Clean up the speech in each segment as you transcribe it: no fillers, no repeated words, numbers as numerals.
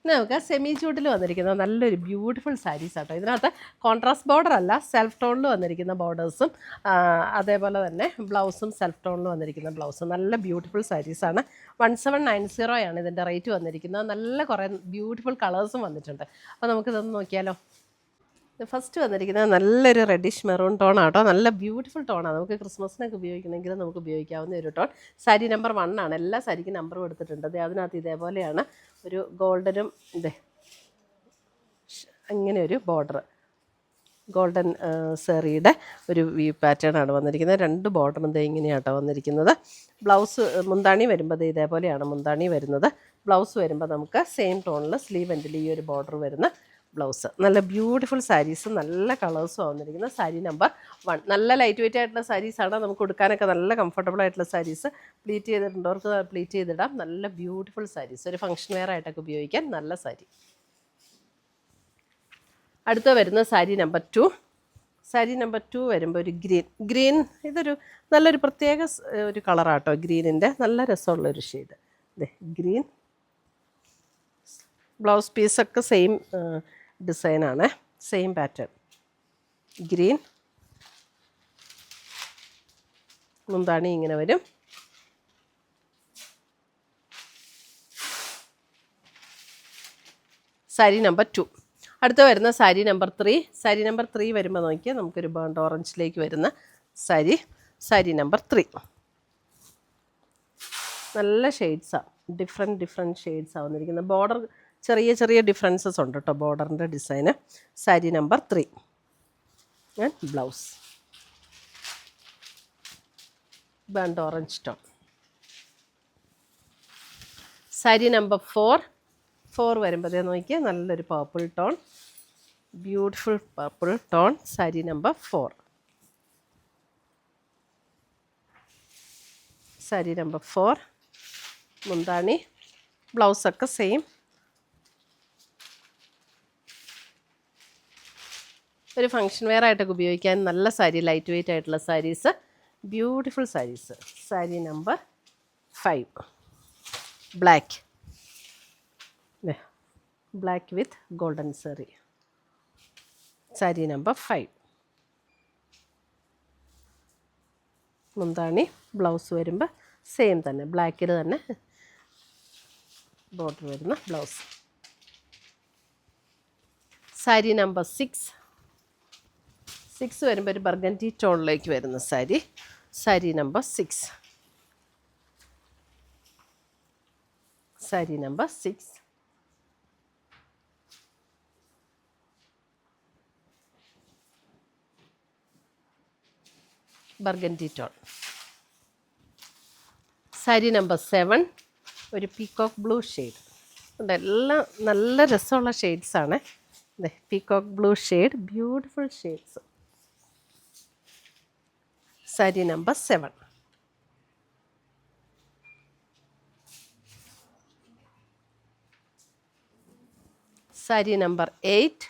നമുക്ക് സെമി ചൂട്ടിൽ വന്നിരിക്കുന്ന നല്ലൊരു ബ്യൂട്ടിഫുൾ സാരീസ് ആട്ടോ. ഇതിനകത്ത് കോൺട്രാസ്റ്റ് ബോർഡർ അല്ല, സെൽഫ് ടോണിൽ വന്നിരിക്കുന്ന ബോർഡേഴ്സും അതേപോലെ തന്നെ ബ്ലൗസും സെൽഫ് ടോണിൽ വന്നിരിക്കുന്ന ബ്ലൗസും നല്ല ബ്യൂട്ടിഫുൾ സാരീസാണ്. 1790 ആണ് ഇതിൻ്റെ റേറ്റ് വന്നിരിക്കുന്നത്. നല്ല കുറേ ബ്യൂട്ടിഫുൾ കളേഴ്സും വന്നിട്ടുണ്ട്. അപ്പോൾ നമുക്കിതൊന്ന് നോക്കിയാലോ. ഫസ്റ്റ് വന്നിരിക്കുന്നത് നല്ലൊരു റെഡിഷ് മെറൂൺ ടോൺ ആട്ടോ. നല്ല ബ്യൂട്ടിഫുൾ ടോണാണ്. നമുക്ക് ക്രിസ്മസിനൊക്കെ ഉപയോഗിക്കണമെങ്കിൽ നമുക്ക് ഉപയോഗിക്കാവുന്ന ഒരു ടോൺ. സാരി നമ്പർ 1 ആണ്. എല്ലാ സാരിക്കും നമ്പറും എടുത്തിട്ടുണ്ട്. അതിനകത്ത് ഇതേപോലെയാണ് ഒരു ഗോൾഡനും അങ്ങനെ ഒരു ബോർഡർ, ഗോൾഡൻ സെറിയുടെ ഒരു വ്യൂ പാറ്റേൺ ആണ് വന്നിരിക്കുന്നത്. 2 ബോർഡറും ഇങ്ങനെയാട്ടോ വന്നിരിക്കുന്നത്. ബ്ലൗസ് മുന്താണി വരുമ്പോൾ ഇതേപോലെയാണ് മുന്താണി വരുന്നത്. ബ്ലൗസ് വരുമ്പോൾ നമുക്ക് സെയിം ടോണിൽ സ്ലീവ് എൻഡിൽ ഈ ഒരു ബോർഡർ വരുന്ന ബ്ലൗസ്. നല്ല ബ്യൂട്ടിഫുൾ സാരീസ്, നല്ല കളേഴ്സും വന്നിരിക്കുന്നത്. സാരി നമ്പർ 1 നല്ല ലൈറ്റ് വെയിറ്റ് ആയിട്ടുള്ള സാരീസാണ്. നമുക്ക് കൊടുക്കാനൊക്കെ നല്ല കംഫർട്ടബിൾ ആയിട്ടുള്ള സാരീസ്. പ്ലീറ്റ് ചെയ്തിട്ടുണ്ടവർക്ക് പ്ലീറ്റ് ചെയ്തിടാം. നല്ല ബ്യൂട്ടിഫുൾ സാരീസ്, ഒരു ഫംഗ്ഷൻ വെയർ ആയിട്ടൊക്കെ ഉപയോഗിക്കാൻ നല്ല സാരി. അടുത്ത വരുന്ന സാരി നമ്പർ 2. സാരി നമ്പർ 2 വരുമ്പോൾ ഒരു ഗ്രീൻ ഇതൊരു നല്ലൊരു പ്രത്യേക ഒരു കളറാട്ടോ. ഗ്രീനിൻ്റെ നല്ല രസമുള്ളൊരു ഷെയ്ഡ്. ഗ്രീൻ. ബ്ലൗസ് പീസൊക്കെ സെയിം ഡിസൈനാണ്, സെയിം പാറ്റേൺ. ഗ്രീൻ. മുന്താണി ഇങ്ങനെ വരും. സാരി നമ്പർ 2. അടുത്ത വരുന്ന സാരി നമ്പർ 3. സാരി നമ്പർ 3 വരുമ്പോൾ നോക്കിയാൽ നമുക്കൊരു ബേൺഡ് ഓറഞ്ചിലേക്ക് വരുന്ന സാരി. സാരി നമ്പർ 3 നല്ല ഷെയ്ഡ്സാണ്, ഡിഫറെൻറ്റ് ഷെയ്ഡ്സാണ് വന്നിരിക്കുന്നത്. ബോർഡർ ചെറിയ ഡിഫറൻസസ് ഉണ്ട് കേട്ടോ ബോർഡറിൻ്റെ design. Sari number 3 and blouse burnt orange tone. Sari number 4 വരുമ്പോൾ നോക്കിയാൽ നല്ലൊരു purple tone, beautiful purple tone. Sari number 4. Sari number 4 മുന്താണി ബ്ലൗസൊക്കെ സെയിം. ഒരു ഫംഗ്ഷൻ വെയർ ആയിട്ടൊക്കെ ഉപയോഗിക്കാൻ നല്ല സാരി, ലൈറ്റ് വെയിറ്റ് ആയിട്ടുള്ള saris, beautiful saris. Sari number 5 black with golden zari. Sari number 5 മുന്താണി ബ്ലൗസ് വരുമ്പോൾ സെയിം തന്നെ ബ്ലാക്കിൽ തന്നെ ബോർഡർ വരുന്ന ബ്ലൗസ്. സാരി നമ്പർ 6 വരുമ്പോൾ ഒരു ബർഗൻഡി ടോണിലേക്ക് വരുന്ന sari. Sari number 6. Sari number 6 burgundy tone. Sari number 7 ഒരു പീകോക്ക് ബ്ലൂ ഷെയ്ഡ്. എല്ലാം നല്ല രസമുള്ള ഷെയ്ഡ്സാണ്. Peacock blue shade, beautiful shades. Sari number 7. Sari number 8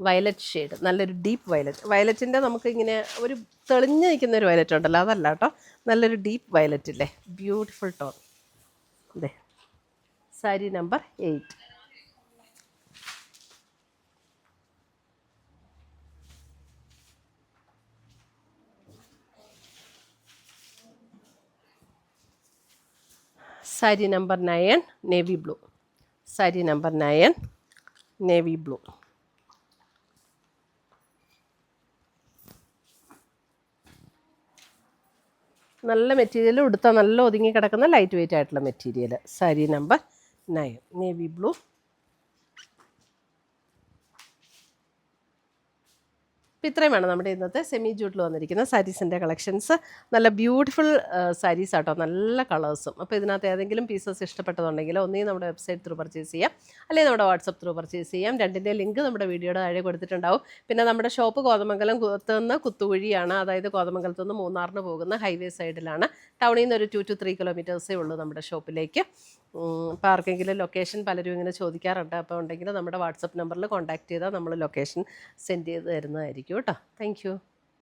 violet shade, നല്ലൊരു ഡീപ്പ് വയലറ്റിൻ്റെ നമുക്ക് ഇങ്ങനെ ഒരു തെളിഞ്ഞ് നിൽക്കുന്ന ഒരു വയലറ്റ് ഉണ്ടല്ലോ, അതല്ല കേട്ടോ, നല്ലൊരു ഡീപ്പ് വയലറ്റ് ഇല്ലേ, ബ്യൂട്ടിഫുൾ ടോൺ. അതെ, sari number 8. Sari number 9 navy blue. Sari number 9 navy blue. നല്ല മെറ്റീരിയൽ, ഉടുത്ത നല്ല ഒതുങ്ങി കിടക്കുന്ന ലൈറ്റ് വെയിറ്റ് ആയിട്ടുള്ള material. Sari number 9 navy blue. അപ്പോൾ ഇത്രയുമാണ് നമ്മുടെ ഇന്നത്തെ സെമി ജൂട്ടിൽ വന്നിരിക്കുന്ന സാരീസിൻ്റെ കളക്ഷൻസ്. നല്ല ബ്യൂട്ടിഫുൾ സാരീസ് ആട്ടോ, നല്ല കളേഴ്സും. അപ്പോൾ ഇതിനകത്ത് ഏതെങ്കിലും പീസസ് ഇഷ്ടപ്പെട്ടതുണ്ടെങ്കിൽ ഒന്നെങ്കിൽ നമ്മുടെ വെബ്സൈറ്റ് ത്രൂ പർച്ചേസ് ചെയ്യാം, അല്ലെങ്കിൽ നമ്മുടെ വാട്സപ്പ് ത്രൂ പർച്ചേസ് ചെയ്യാം. രണ്ടിൻ്റെ ലിങ്ക് നമ്മുടെ വീഡിയോയുടെ താഴെ കൊടുത്തിട്ടുണ്ടാവും. പിന്നെ നമ്മുടെ ഷോപ്പ് കോതമംഗലം നിന്ന് കുത്തുകുഴിയാണ്, അതായത് കോതമംഗലത്ത് നിന്ന് മൂന്നാറിന് പോകുന്ന ഹൈവേ സൈഡിലാണ്. ടൗണിൽ നിന്ന് ഒരു 2 to 3 കിലോമീറ്റേഴ്സേ ഉള്ളൂ നമ്മുടെ ഷോപ്പിലേക്ക്. അപ്പോൾ ആർക്കെങ്കിലും ലൊക്കേഷൻ പലരും ഇങ്ങനെ ചോദിക്കാറുണ്ട്, അപ്പോൾ ഉണ്ടെങ്കിൽ നമ്മുടെ വാട്സപ്പ് നമ്പറിൽ കോൺടാക്റ്റ് ചെയ്താൽ നമ്മൾ ലൊക്കേഷൻ സെൻഡ് ചെയ്ത് തരുന്നതായിരിക്കും കേട്ടോ. Thank you.